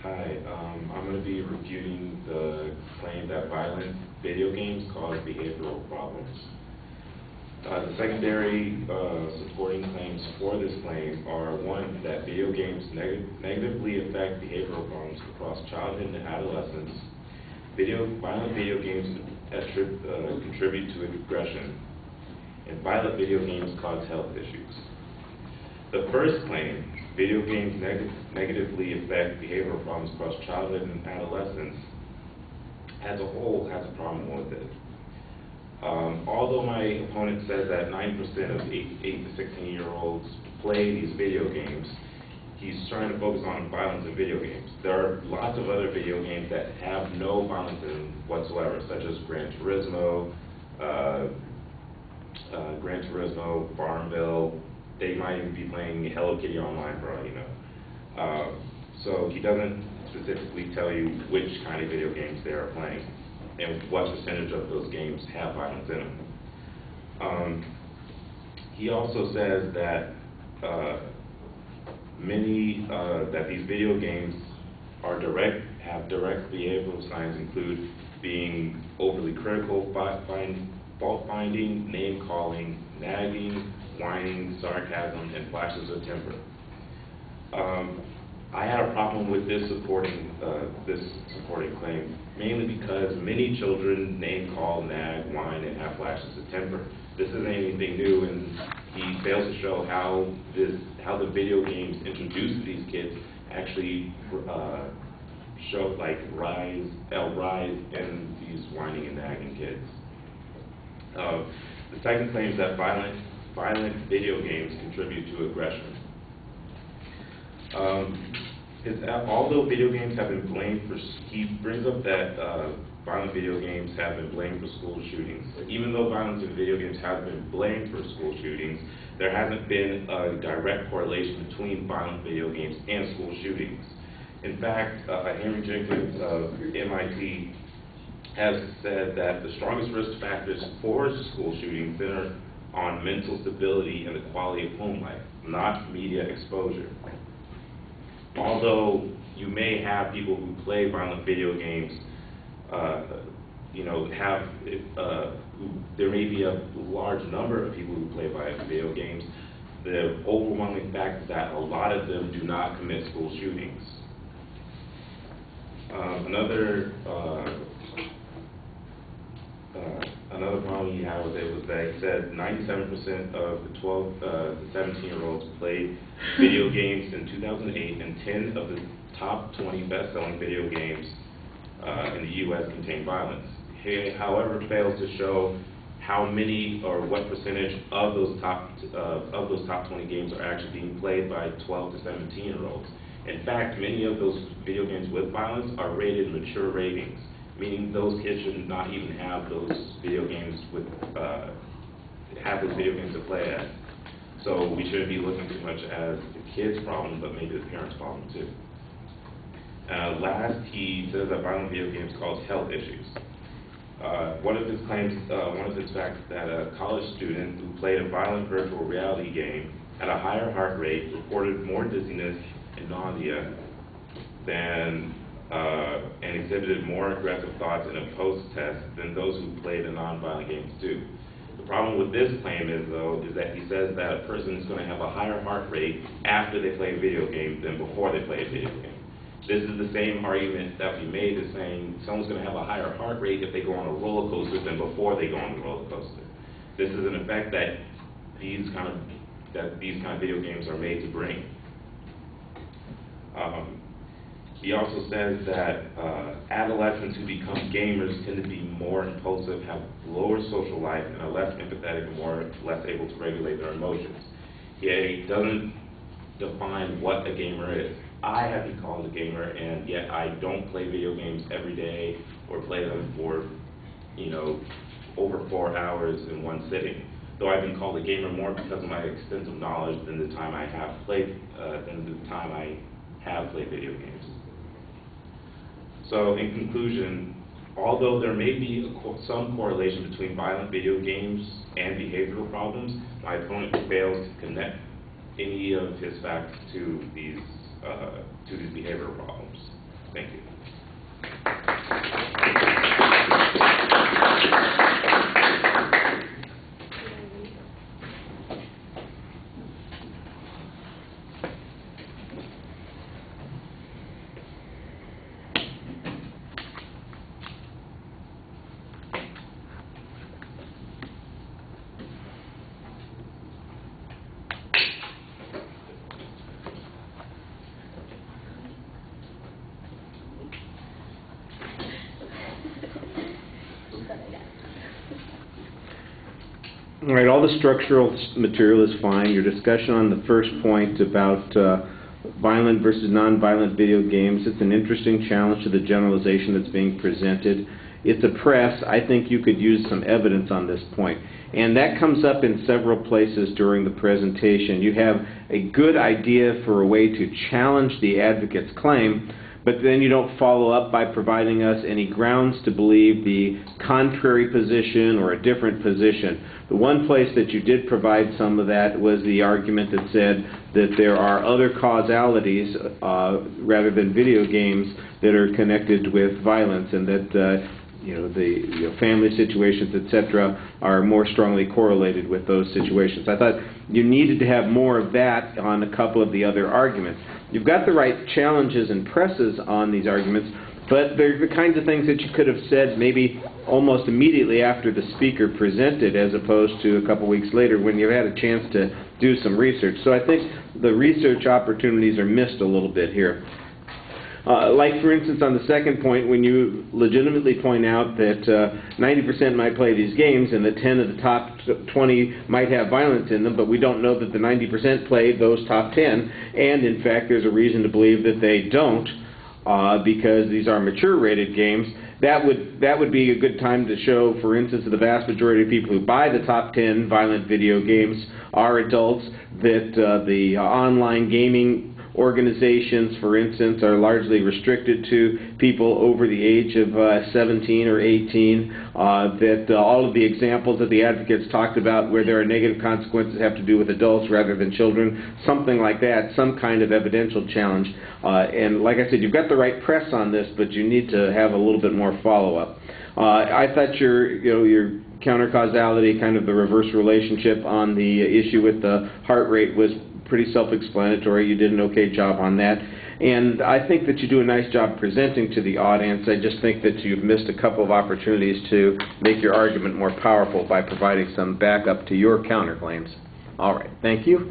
Hi, I'm going to be refuting the claim that violent video games cause behavioral problems. The secondary supporting claims for this claim are, one, that video games negatively affect behavioral problems across childhood and adolescence. Violent video games contribute to aggression, and violent video games cause health issues. The first claim, video games negatively affect behavioral problems across childhood and adolescence, as a whole has a problem with it. Although my opponent says that 9% of 8 to 16-year-olds play these video games, he's trying to focus on violence in video games. There are lots of other video games that have no violence in them whatsoever, such as Gran Turismo, Farmville. They might even be playing Hello Kitty Online for all you know. So he doesn't specifically tell you which kind of video games they are playing and what percentage of those games have violence in them. He also says that that these video games have direct behavioral signs, include being overly critical, fault-finding, name-calling, nagging, whining, sarcasm, and flashes of temper. I had a problem with this supporting claim, mainly because many children name call, nag, whine, and have flashes of temper. This isn't anything new, and he fails to show how the video games introduced to these kids actually show rise in these whining and nagging kids. The second claim is that violent video games contribute to aggression. Although video games have been blamed for, he brings up that violent video games have been blamed for school shootings. Even though violence in video games has been blamed for school shootings, there hasn't been a direct correlation between violent video games and school shootings. In fact, Henry Jenkins of MIT has said that the strongest risk factors for school shootings center on mental stability and the quality of home life, not media exposure. Although you may have people who play violent video games, there may be a large number of people who play violent video games, the overwhelming fact is that a lot of them do not commit school shootings. Another problem he had with it was that he said 97% of the 12 to 17-year-olds played video games in 2008, and 10 of the top 20 best-selling video games in the U.S. contain violence. He, however, fails to show how many or what percentage of those top 20 games are actually being played by 12 to 17-year-olds. In fact, many of those video games with violence are rated mature ratings, meaning those kids should not even have those video games to play at. So we shouldn't be looking too much as the kid's problem, but maybe the parents' problem too. Last, he says that violent video games cause health issues. One of his facts is that a college student who played a violent virtual reality game at a higher heart rate reported more dizziness and nausea and exhibited more aggressive thoughts in a post-test than those who play the non-violent games do. The problem with this claim is that he says that a person is going to have a higher heart rate after they play a video game than before they play a video game. This is the same argument that we made, is saying someone's going to have a higher heart rate if they go on a roller coaster than before they go on the roller coaster. This is an effect that these kind of video games are made to bring. He also says that adolescents who become gamers tend to be more impulsive, have lower social life, and are less empathetic and less able to regulate their emotions. He doesn't define what a gamer is. I have been called a gamer, and yet I don't play video games every day or play them for, over 4 hours in one sitting. Though I've been called a gamer more because of my extensive knowledge than the time I have played video games. So in conclusion, although there may be some correlation between violent video games and behavioral problems, my opponent fails to connect any of his facts to these behavioral problems. Thank you. All right, all the structural material is fine. Your discussion on the first point about violent versus non-violent video games, it's an interesting challenge to the generalization that's being presented. It's a press. I think you could use some evidence on this point. And that comes up in several places during the presentation. You have a good idea for a way to challenge the advocate's claim, but then you don't follow up by providing us any grounds to believe the contrary position or a different position. The one place that you did provide some of that was the argument that said that there are other causalities rather than video games that are connected with violence, and that family situations, etc., are more strongly correlated with those situations. I thought you needed to have more of that on a couple of the other arguments. You've got the right challenges and presses on these arguments, but they're the kinds of things that you could have said maybe almost immediately after the speaker presented, as opposed to a couple weeks later when you've had a chance to do some research. So I think the research opportunities are missed a little bit here. Like, for instance, on the second point, when you legitimately point out that 90% might play these games and that 10 of the top 20 might have violence in them, but we don't know that the 90% play those top 10, and in fact there's a reason to believe that they don't, because these are mature-rated games, that would be a good time to show, for instance, that the vast majority of people who buy the top 10 violent video games are adults, that the online gaming organizations, for instance, are largely restricted to people over the age of 17 or 18, that all of the examples that the advocates talked about where there are negative consequences have to do with adults rather than children, something like that, some kind of evidential challenge. And like I said, you've got the right press on this, but you need to have a little bit more follow-up. I thought your counter-causality, kind of the reverse relationship on the issue with the heart rate was pretty self-explanatory. You did an okay job on that. And I think that you do a nice job presenting to the audience. I just think that you've missed a couple of opportunities to make your argument more powerful by providing some backup to your counterclaims. All right. Thank you.